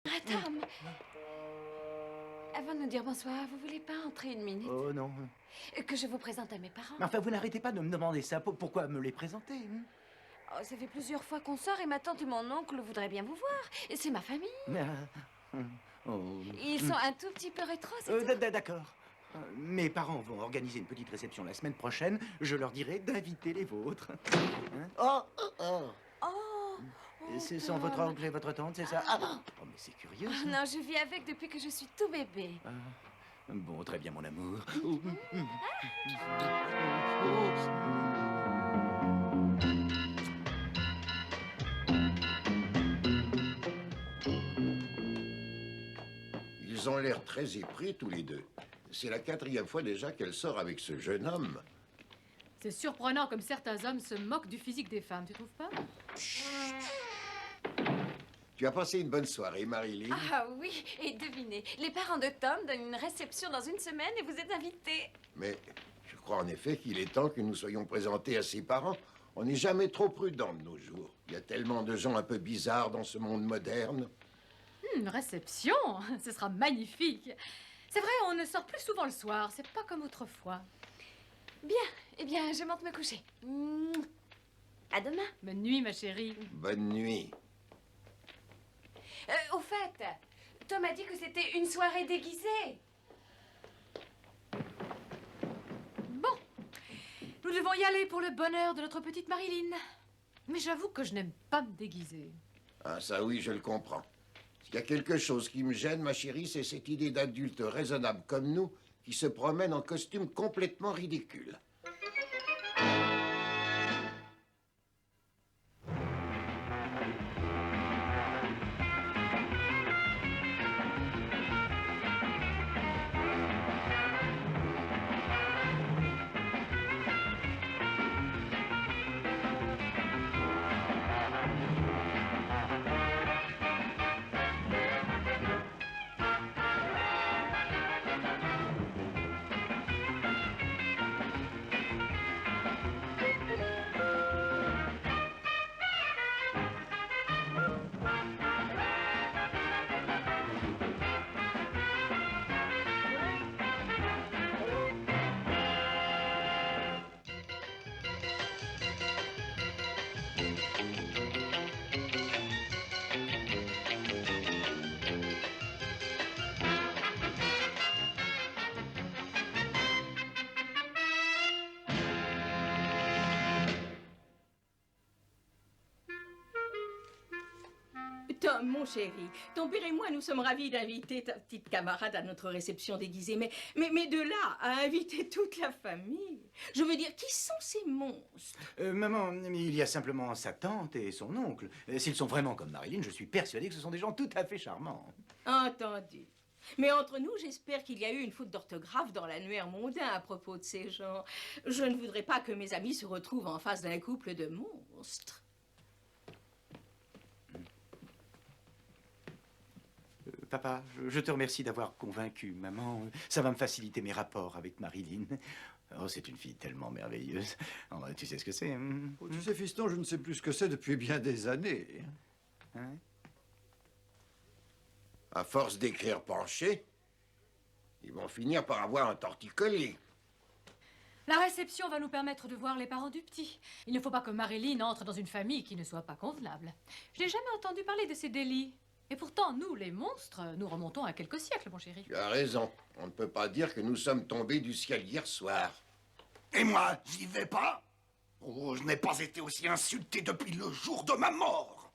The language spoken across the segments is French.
Tom, avant de nous dire bonsoir, vous voulez pas entrer une minute? Oh non. Que je vous présente à mes parents? Enfin, vous n'arrêtez pas de me demander ça. Pourquoi me les présenter Oh, ça fait plusieurs fois qu'on sort et ma tante et mon oncle voudraient bien vous voir. Et c'est ma famille. Oh. Ils sont un tout petit peu rétro, c'est tout. D'accord. Mes parents vont organiser une petite réception la semaine prochaine. Je leur dirai d'inviter les vôtres. Hein? Ce sont Tom. votre oncle et votre tante, c'est ça? Oh, mais c'est curieux, ça. Non, je vis avec depuis que je suis tout bébé. Bon, très bien, mon amour. Ils ont l'air très épris, tous les deux. C'est la 4e fois déjà qu'elle sort avec ce jeune homme. C'est surprenant comme certains hommes se moquent du physique des femmes, tu trouves pas? Tu as passé une bonne soirée, Marilyn? Ah oui, et devinez, les parents de Tom donnent une réception dans une semaine et vous êtes invités. Mais je crois en effet qu'il est temps que nous soyons présentés à ses parents. On n'est jamais trop prudent de nos jours. Il y a tellement de gens un peu bizarres dans ce monde moderne. Une réception? Ce sera magnifique. C'est vrai, on ne sort plus souvent le soir. C'est pas comme autrefois. Bien, eh bien, je monte me coucher. À demain. Bonne nuit, ma chérie. Bonne nuit. Au fait, Tom a dit que c'était une soirée déguisée. Bon, nous devons y aller pour le bonheur de notre petite Marilyn. Mais j'avoue que je n'aime pas me déguiser. Ah, ça oui, je le comprends. S'il y a quelque chose qui me gêne, ma chérie, c'est cette idée d'adultes raisonnables comme nous qui se promènent en costume complètement ridicule. Tom, mon chéri, ton père et moi, nous sommes ravis d'inviter ta petite camarade à notre réception déguisée. Mais de là à inviter toute la famille, je veux dire, qui sont ces monstres? Maman, il y a simplement sa tante et son oncle. S'ils sont vraiment comme Marilyn, je suis persuadé que ce sont des gens tout à fait charmants. Entendu. Mais entre nous, j'espère qu'il y a eu une faute d'orthographe dans l'annuaire mondain à propos de ces gens. Je ne voudrais pas que mes amis se retrouvent en face d'un couple de monstres. Papa, je te remercie d'avoir convaincu maman. Ça va me faciliter mes rapports avec Marilyn. Oh, c'est une fille tellement merveilleuse. Oh, tu sais ce que c'est? Oh, tu sais, fiston, je ne sais plus ce que c'est depuis bien des années. Hein? À force d'écrire penché, ils vont finir par avoir un torticolis. La réception va nous permettre de voir les parents du petit. Il ne faut pas que Marilyn entre dans une famille qui ne soit pas convenable. Je n'ai jamais entendu parler de ces délits. Et pourtant, nous, les monstres, nous remontons à quelques siècles, mon chéri. Tu as raison. On ne peut pas dire que nous sommes tombés du ciel hier soir. Et moi, j'y vais pas? Oh, je n'ai pas été aussi insulté depuis le jour de ma mort.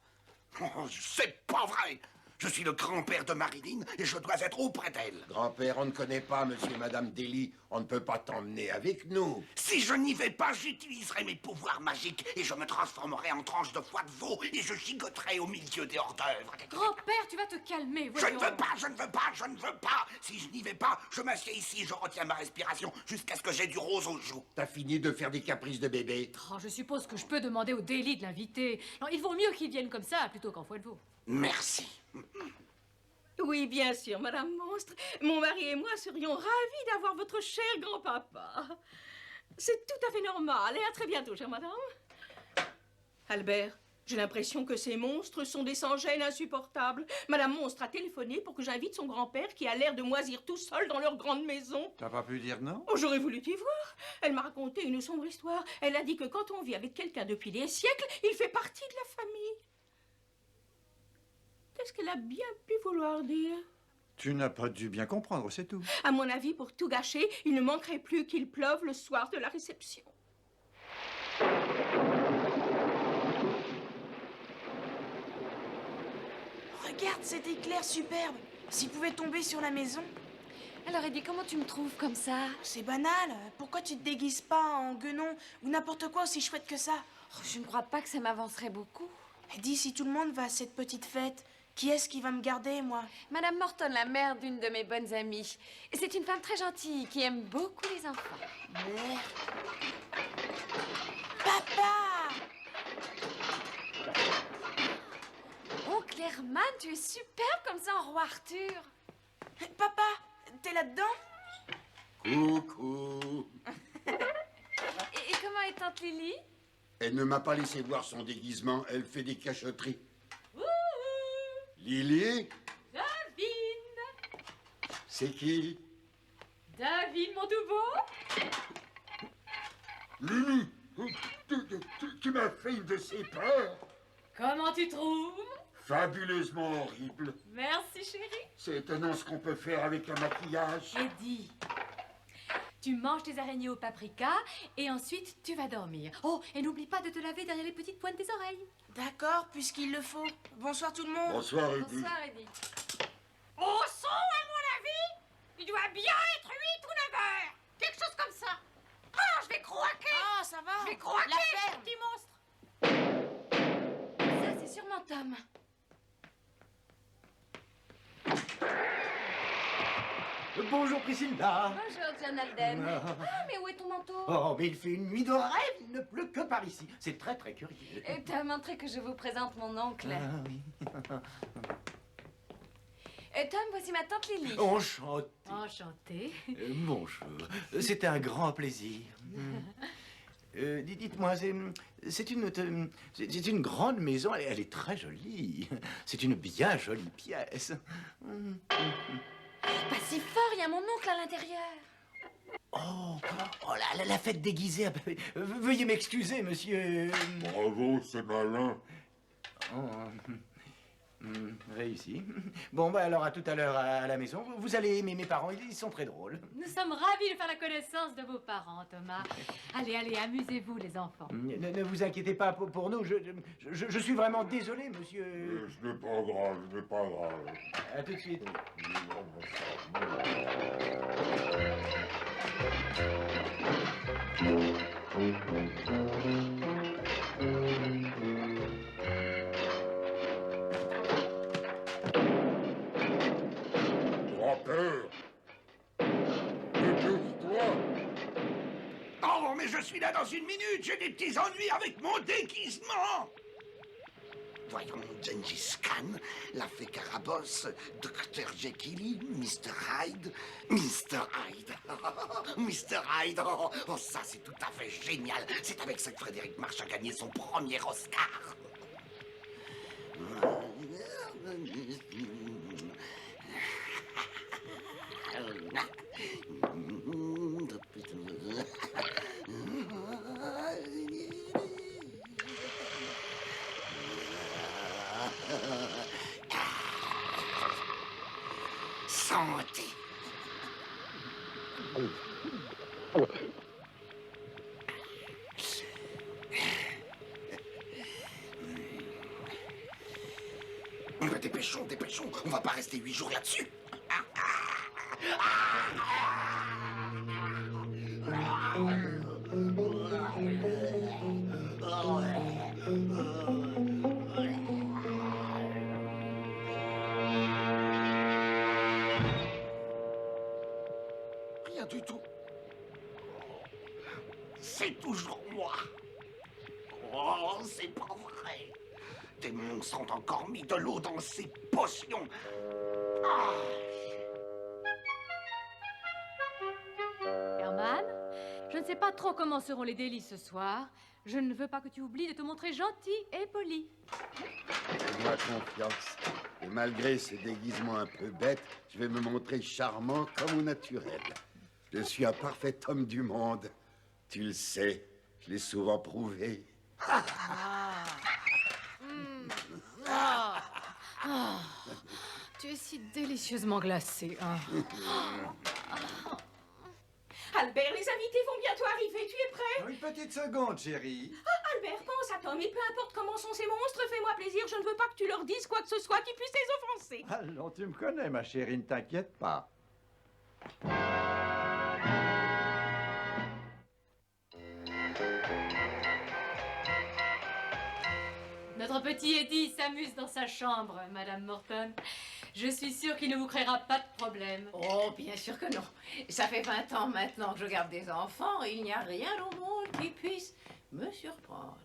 Oh, c'est pas vrai. Je suis le grand-père de Marilyn et je dois être auprès d'elle. Grand-père, on ne connaît pas monsieur et madame Daly. On ne peut pas t'emmener avec nous. Si je n'y vais pas, j'utiliserai mes pouvoirs magiques et je me transformerai en tranche de foie de veau et je gigoterai au milieu des hors-d'œuvre. Grand-père, tu vas te calmer, Je voyons. ne veux pas, je ne veux pas, je ne veux pas. Si je n'y vais pas, je m'assieds ici, je retiens ma respiration jusqu'à ce que j'ai du rose aux joues. T'as fini de faire des caprices de bébé. Oh, je suppose que je peux demander au délit de l'inviter. Non, il vaut mieux qu'il vienne comme ça plutôt qu'en foie de veau. Merci. Oui, bien sûr, Madame Monstre. Mon mari et moi serions ravis d'avoir votre cher grand-papa. C'est tout à fait normal. Et à très bientôt, chère madame. Albert, J'ai l'impression que ces monstres sont des sans-gêne insupportables. Madame Monstre a téléphoné pour que j'invite son grand-père qui a l'air de moisir tout seul dans leur grande maison. T'as pas pu dire non? Oh, j'aurais voulu t'y voir. Elle m'a raconté une sombre histoire. Elle a dit que quand on vit avec quelqu'un depuis des siècles, il fait partie de la famille. Qu'est-ce qu'elle a bien pu vouloir dire? Tu n'as pas dû bien comprendre, c'est tout. À mon avis, pour tout gâcher, il ne manquerait plus qu'il pleuve le soir de la réception. Regarde cet éclair superbe. S'il pouvait tomber sur la maison. Alors, Eddie, comment tu me trouves comme ça? C'est banal. Pourquoi tu te déguises pas en guenon ou n'importe quoi aussi chouette que ça? Oh, je ne crois pas que ça m'avancerait beaucoup. Dis, si tout le monde va à cette petite fête, qui est-ce qui va me garder, moi? Madame Morton, la mère d'une de mes bonnes amies. Et c'est une femme très gentille qui aime beaucoup les enfants. Papa! Oncle Herman, tu es superbe comme ça en roi Arthur. Papa, t'es là-dedans? Coucou. Et comment est tante Lily? Elle ne m'a pas laissé voir son déguisement. Elle fait des cachotteries. Lily, David! c'est qui? David, mon tout beau! Lily, tu m'as fait une de ces peurs. Comment tu trouves? Fabuleusement horrible. Merci, chérie. C'est étonnant ce qu'on peut faire avec un maquillage. Eddie, tu manges tes araignées au paprika et ensuite tu vas dormir. Oh, et n'oublie pas de te laver derrière les petites pointes des oreilles. D'accord, puisqu'il le faut. Bonsoir tout le monde. Bonsoir, Eddie. Bonsoir, Eddie. Au son, à mon avis, il doit bien être 8 ou 9 heures. Quelque chose comme ça. Oh, je vais croaquer. Ah, ça va. Je vais croaquer, La ce ferme. petit monstre. Ça, c'est sûrement Tom. Bonjour Priscilla. Bonjour, John Alden. Ah, mais où est ton manteau? Oh, mais il fait une nuit de rêve, il ne pleut que par ici. C'est très très curieux. T'as montré que je vous présente mon oncle. Ah oui. Tom, voici ma tante Lily. Enchanté. Enchantée. Bonjour. C'était un grand plaisir. Dites-moi, c'est une grande maison, elle est très jolie. C'est une bien jolie pièce. Pas si fort, il y a mon oncle à l'intérieur. Oh, la fête déguisée. Veuillez m'excuser, monsieur. Bravo, c'est malin. Réussi. Bon, bah alors à tout à l'heure à la maison. Vous allez aimer mes parents, ils sont très drôles. Nous sommes ravis de faire la connaissance de vos parents, Thomas. Allez, allez, amusez-vous, les enfants. Ne vous inquiétez pas pour nous. Je suis vraiment désolé, monsieur. Ce n'est pas grave, ce n'est pas grave. À tout de suite. Grand-père, dépêche-toi. Oh, mais je suis là dans une minute. J'ai des petits ennuis avec mon déguisement. Voyons, Gengis Khan, la fée Carabosse, Dr. Jekyll, Mr. Hyde, Mr. Hyde. Mr. Hyde, oh, ça c'est tout à fait génial. C'est avec ça que Frédéric March a gagné son premier Oscar. Santé. Dépêchons, dépêchons. On va pas rester 8 jours là-dessus. Rien du tout. C'est toujours moi. Oh, c'est pas vrai. Des monstres ont encore mis de l'eau dans ces potions. Herman, je ne ne sais pas trop comment seront les délits ce soir. Je ne veux pas que tu oublies de te montrer gentil et poli. Fais-moi confiance. Et malgré ce déguisement un peu bête, je vais me montrer charmant comme au naturel. Je suis un parfait homme du monde. Tu le sais, je l'ai souvent prouvé. Tu es si délicieusement glacé, hein. Albert, les invités vont bientôt arriver. Tu es prêt? Une petite seconde, chérie. Albert, pense à Tom. Et peu importe comment sont ces monstres, fais-moi plaisir. Je ne veux pas que tu leur dises quoi que ce soit qui puisse les offenser. Allons, tu me connais, ma chérie, ne t'inquiète pas. Notre petit Eddie s'amuse dans sa chambre, Madame Morton. Je suis sûre qu'il ne vous créera pas de problème. Oh, bien sûr que non. Ça fait 20 ans maintenant que je garde des enfants et il n'y a rien au monde qui puisse me surprendre.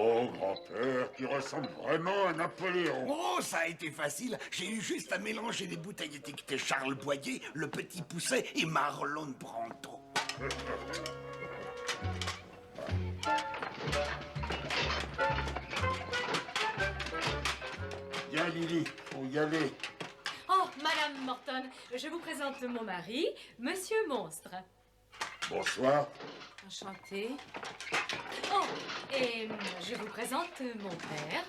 Oh, grand-père, tu ressembles vraiment à Napoléon. Oh, ça a été facile. J'ai eu juste à mélanger les bouteilles étiquetées Charles Boyer, Le Petit Pousset et Marlon Brando. Viens, Lily, faut y aller. Oh, Madame Morton, je vous présente mon mari, Monsieur Monstre. Bonsoir. Enchantée. Oh, et je vous présente mon père.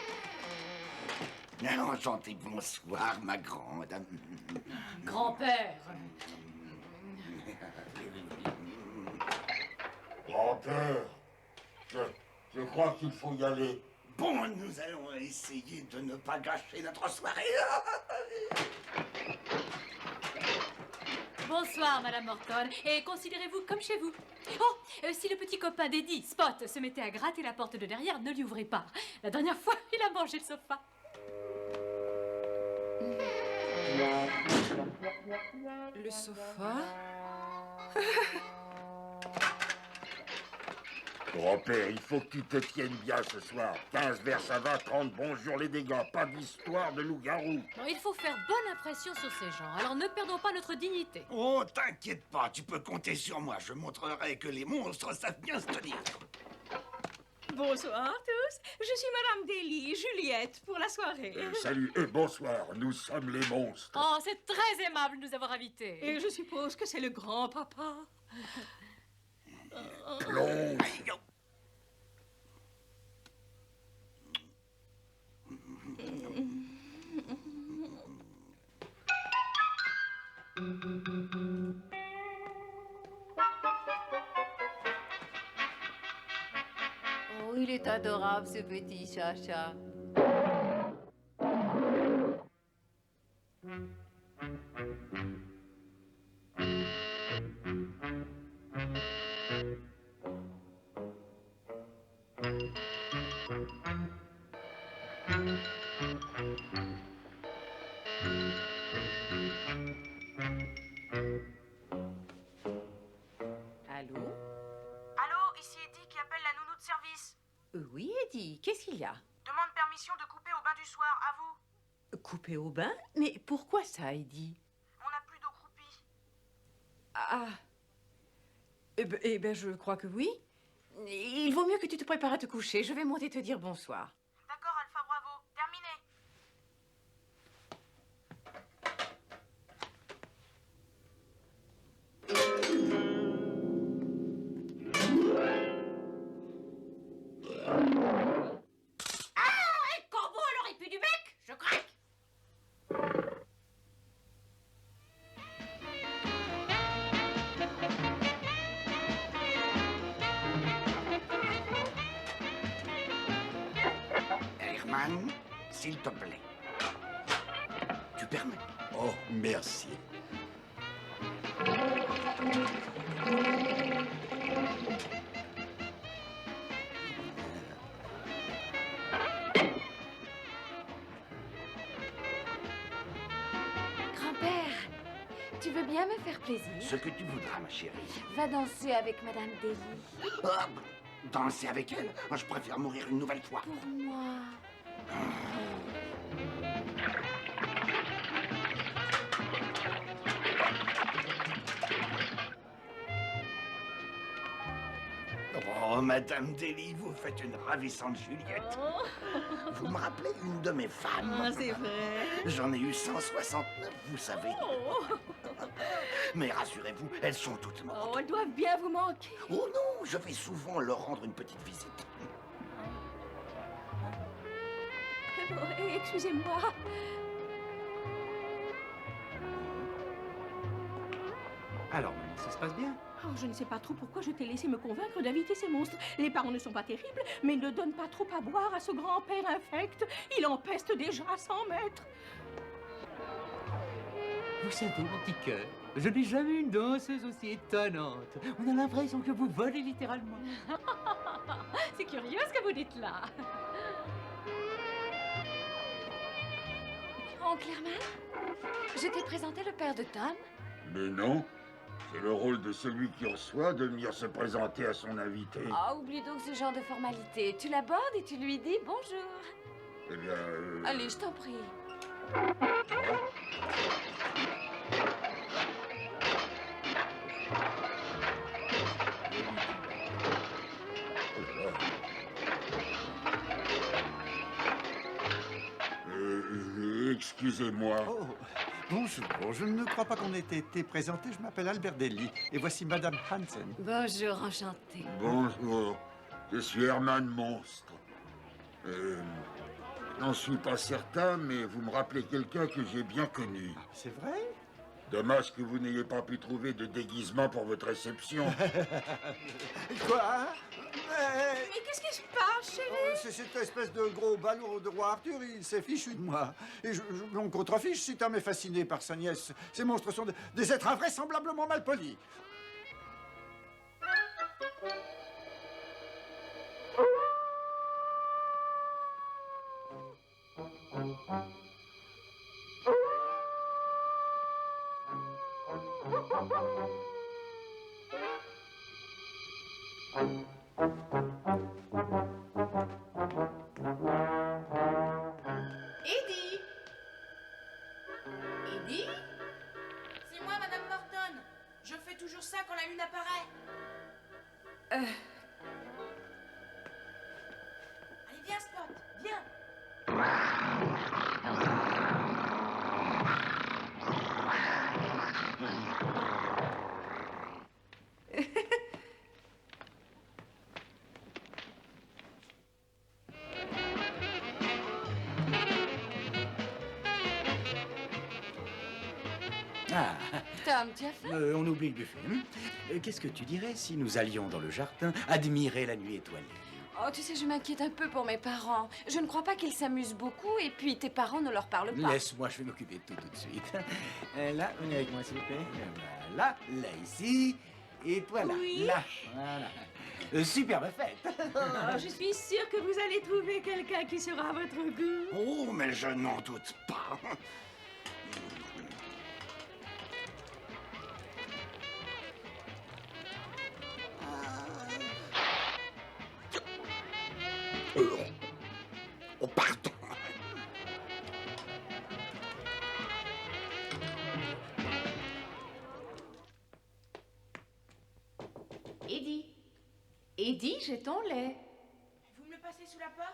Enchanté, bonsoir, ma grande. Grand-père. Grand-père, je crois qu'il faut y aller. Bon, nous allons essayer de ne pas gâcher notre soirée. Bonsoir, Madame Morton, et considérez-vous comme chez vous. Oh, si le petit copain d'Eddie, Spot, se mettait à gratter la porte de derrière, ne lui ouvrez pas. La dernière fois, il a mangé le sofa. Le sofa. Grand-père, il faut que tu te tiennes bien ce soir. 15 vers ça va, 30 bonjour les dégâts. Pas d'histoire de loup-garou. Non, il faut faire bonne impression sur ces gens, alors ne perdons pas notre dignité. Oh, t'inquiète pas, tu peux compter sur moi. Je montrerai que les monstres savent bien se tenir. Bonsoir tous. Je suis Madame Daly, Juliette, pour la soirée. Salut et bonsoir, nous sommes les monstres. Oh, c'est très aimable de nous avoir invités. Et je suppose que c'est le grand-papa. Plonge. Oh, il est adorable, ce petit Chacha. Allô? Allô, ici Eddie qui appelle la nounou de service. Oui, Eddie, qu'est-ce qu'il y a? Demande permission de couper au bain du soir, à vous. Couper au bain? Mais pourquoi ça, Eddie? On n'a plus d'eau croupie. Ah. Eh ben, je crois que oui. Il vaut mieux que tu te prépares à te coucher. Je vais monter te dire bonsoir. D'accord, Alpha Bravo. Terminé. Un corbeau à l'orifice du bec, je craque. Herman, s'il te plaît. Tu permets? Oh, merci. Grand-père, tu veux bien me faire plaisir? Ce que tu voudras, ma chérie. Va danser avec Madame Daly. Ah, danser avec elle? Je préfère mourir une nouvelle fois. Pour moi. Oh, Madame Dely, vous faites une ravissante Juliette. Vous me rappelez une de mes femmes. Ah, c'est vrai. J'en ai eu 169, vous savez. Mais rassurez-vous, elles sont toutes mortes. Oh, elles doivent bien vous manquer. Oh non, je vais souvent leur rendre une petite visite. Oh, excusez-moi. Alors, maman, ça se passe bien? Oh, je ne sais pas trop pourquoi je t'ai laissé me convaincre d'inviter ces monstres. Les parents ne sont pas terribles, mais ne donnent pas trop à boire à ce grand-père infect. Il empeste déjà à 100 mètres. Vous savez, mon petit cœur, je n'ai jamais eu une danseuse aussi étonnante. On a l'impression que vous volez littéralement. C'est curieux ce que vous dites là. Oncle Herman, je t'ai présenté le père de Tom. Mais non, c'est le rôle de celui qui reçoit de venir se présenter à son invité. Ah, oublie donc ce genre de formalité. Tu l'abordes et tu lui dis bonjour. Eh bien... Allez, je t'en prie. Excusez-moi. Oh, bonjour. Je ne crois pas qu'on ait été présenté. Je m'appelle Albert Dely. Et voici Madame Hansen. Bonjour, enchantée. Bonjour. Je suis Herman Monstre. N'en suis pas certain, mais vous me rappelez quelqu'un que j'ai bien connu. C'est vrai? Dommage que vous n'ayez pas pu trouver de déguisement pour votre réception. Quoi? Mais qu'est-ce qui se passe, chérie? C'est cette espèce de gros ballot de roi Arthur, il s'est fichu de moi. Et mon contrefiche, cet homme est fasciné par sa nièce. Ces monstres sont des êtres invraisemblablement malpolis. Eddie? Eddie? C'est moi, Madame Morton. Je fais toujours ça quand la lune apparaît. Allez, viens, Spot, viens. Ah, Tom, tu as faim? on oublie le buffet. Qu'est-ce que tu dirais si nous allions dans le jardin admirer la nuit étoilée? Oh, tu sais, je m'inquiète un peu pour mes parents. Je ne crois pas qu'ils s'amusent beaucoup, et puis tes parents ne leur parlent pas. Laisse-moi, je vais m'occuper de tout de suite. Là, venez avec moi, s'il vous plaît. Voilà, là, ici, et toi là. Oui. Là, voilà. Superbe fête. Oh, je suis sûre que vous allez trouver quelqu'un qui sera à votre goût. Oh, mais je n'en doute pas. Oh, pardon. Eddie. Eddie, j'ai ton lait. Vous me le passez sous la porte?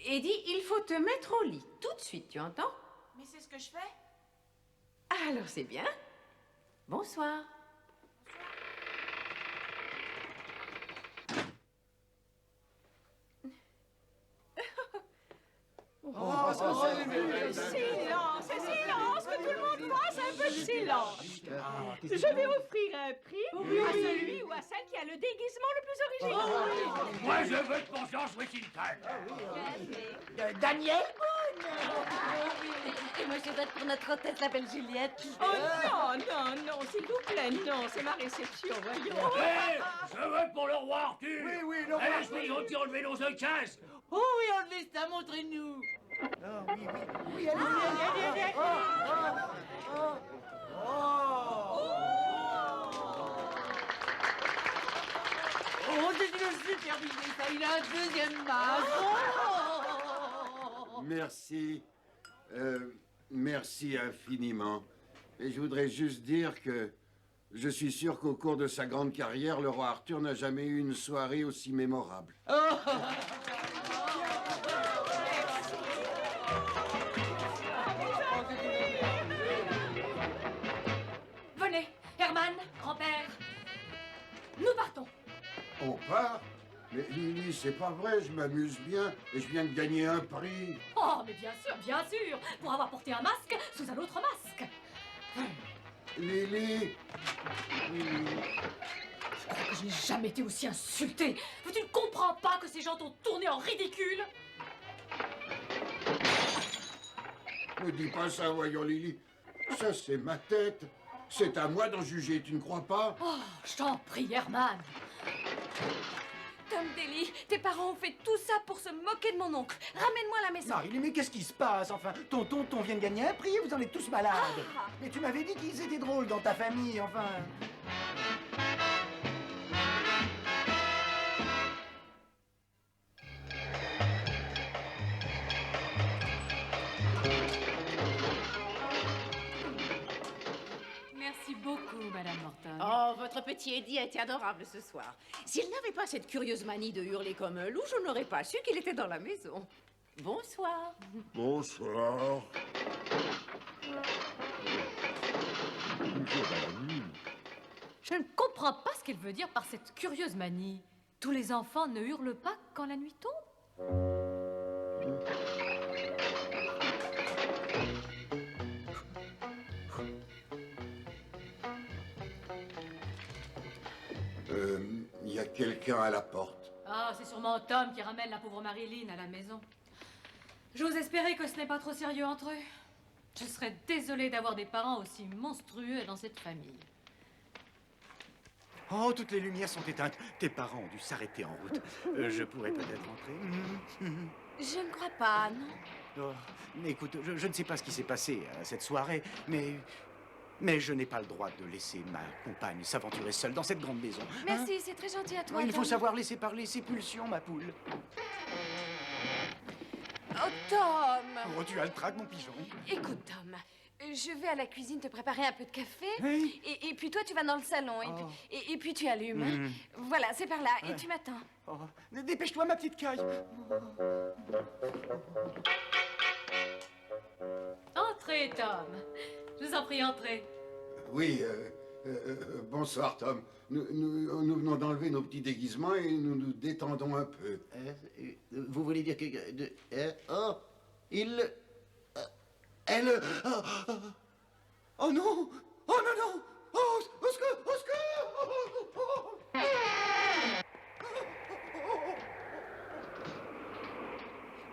Eddie, il faut te mettre au lit tout de suite, tu entends? Mais c'est ce que je fais. Alors c'est bien. Bonsoir. Silence, silence, que tout le monde fasse un peu de silence. Je vais offrir un prix à celui ou à celle qui a le déguisement le plus original. Moi, je veux que mon George Washington. Daniel Boone! Et moi, je vote pour notre hôtesse, la belle Juliette. Oh non, non, non, s'il vous plaît, non, c'est ma réception, voyons. Je vote pour le roi Arthur. Oui, oui, le roi. Allez, je vais aussi enlever nos casques. Oh oui, enlevez ça, montrez-nous. c'est terminé, ça, il a un deuxième masque. Oh. Merci. Merci infiniment. Et je voudrais juste dire que je suis sûr qu'au cours de sa grande carrière, le roi Arthur n'a jamais eu une soirée aussi mémorable. Venez, Herman, grand-père. Nous partons. On part? Mais Lily, c'est pas vrai, je m'amuse bien et je viens de gagner un prix. Oh, mais bien sûr, pour avoir porté un masque sous un autre masque. Lily! Je crois que je n'ai jamais été aussi insultée. Tu ne comprends pas que ces gens t'ont tourné en ridicule? Ne dis pas ça, voyons, Lily. Ça, c'est ma tête. C'est à moi d'en juger, tu ne crois pas? Oh, je t'en prie, Herman. Tom Daly, tes parents ont fait tout ça pour se moquer de mon oncle. Ramène-moi à la maison. Marilyn, mais qu'est-ce qui se passe? Enfin, ton tonton vient de gagner un prix et vous en êtes tous malades. Mais tu m'avais dit qu'ils étaient drôles dans ta famille, enfin. Merci beaucoup, Madame Morton. Oh, votre petit Eddie a été adorable ce soir. S'il n'avait pas cette curieuse manie de hurler comme un loup, je n'aurais pas su qu'il était dans la maison. Bonsoir. Bonsoir. Je ne comprends pas ce qu'elle veut dire par cette curieuse manie. Tous les enfants ne hurlent pas quand la nuit tombe? Il y a quelqu'un à la porte. Ah, c'est sûrement Tom qui ramène la pauvre Marilyn à la maison. J'ose espérer que ce n'est pas trop sérieux entre eux. Je serais désolée d'avoir des parents aussi monstrueux dans cette famille. Oh, toutes les lumières sont éteintes. Tes parents ont dû s'arrêter en route. Je pourrais peut-être entrer. Je ne crois pas, non. Oh, mais écoute, je ne sais pas ce qui s'est passé à cette soirée, mais je n'ai pas le droit de laisser ma compagne s'aventurer seule dans cette grande maison. Merci, c'est très gentil à toi. Il faut Tom. savoir laisser parler ses pulsions, ma poule. Oh, Tom. Oh, tu as le trac, mon pigeon. Écoute, Tom, je vais à la cuisine te préparer un peu de café. Oui. Et puis toi, tu vas dans le salon. Et puis tu allumes. Mm. Voilà, c'est par là. Et tu m'attends. Oh, dépêche-toi, ma petite caille. Entrez, Tom. Je vous en prie, entrez. Oui, bonsoir, Tom. Nous venons d'enlever nos petits déguisements et nous nous détendons un peu. Vous voulez dire que... Oh non! Oh non, non! Oh, au secours! Au secours!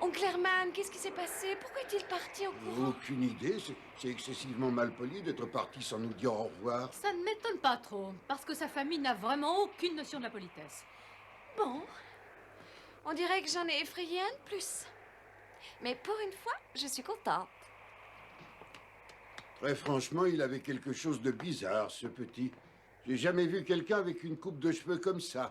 Oncle Herman, qu'est-ce qui s'est passé? Pourquoi est-il parti en courant? Aucune idée, c'est excessivement malpoli d'être parti sans nous dire au revoir. Ça ne m'étonne pas trop, parce que sa famille n'a vraiment aucune notion de la politesse. Bon, on dirait que j'en ai effrayé un de plus. Mais pour une fois, je suis contente. Très franchement, il avait quelque chose de bizarre, ce petit. J'ai jamais vu quelqu'un avec une coupe de cheveux comme ça.